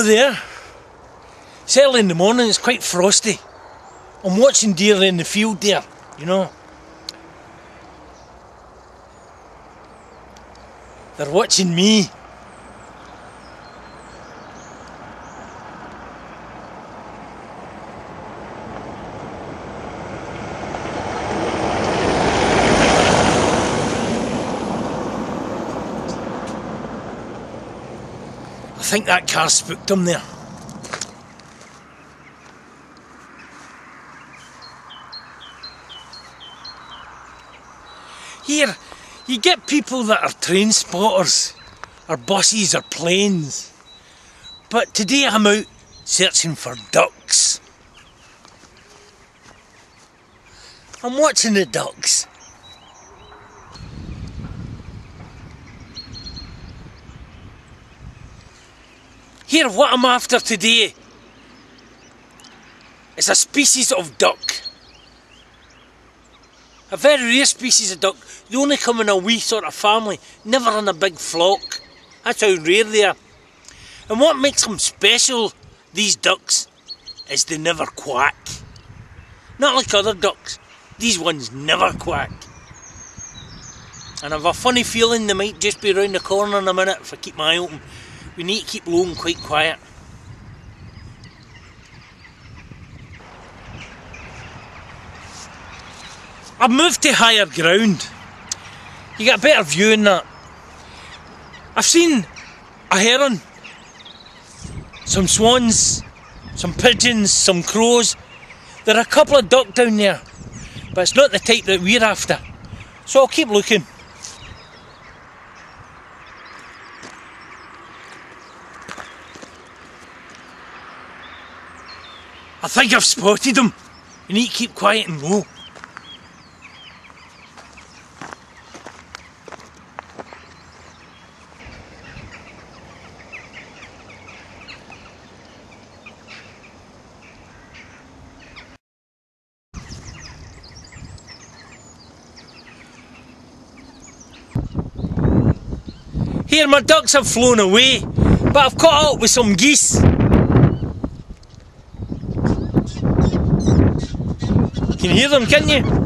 Hello there. It's early in the morning, it's quite frosty. I'm watching deer in the field there, you know. They're watching me. I think that car spooked them there. Here, you get people that are train spotters, or buses or planes. But today I'm out searching for ducks. I'm watching the ducks. Here, what I'm after today is a species of duck. A very rare species of duck. They only come in a wee sort of family, never in a big flock. That's how rare they are. And what makes them special, these ducks, is they never quack. Not like other ducks, these ones never quack. And I've a funny feeling they might just be round the corner in a minute if I keep my eye open. We need to keep low and quite quiet. I've moved to higher ground. You get a better view in that. I've seen a heron, some swans, some pigeons, some crows. There are a couple of duck down there, but it's not the type that we're after. So I'll keep looking. I think I've spotted them. You need to keep quiet and low. Here, my ducks have flown away, but I've caught up with some geese. Can you hear them, can you?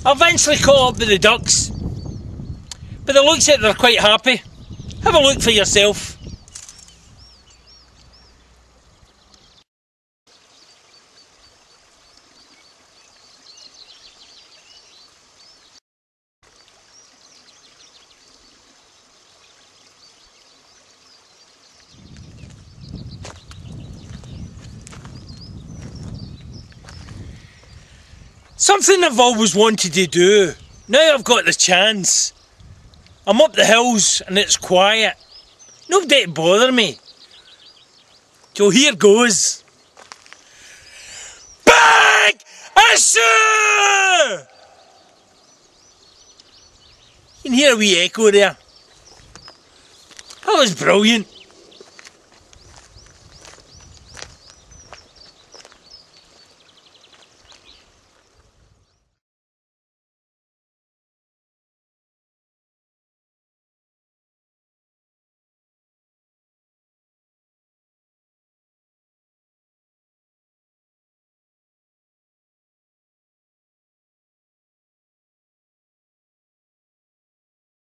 I eventually caught up with the ducks, but it looks like they're quite happy. Have a look for yourself. Something I've always wanted to do. Now I've got the chance. I'm up the hills and it's quiet. Nobody to bother me. So here goes. Big Issue! You can hear a wee echo there. That was brilliant.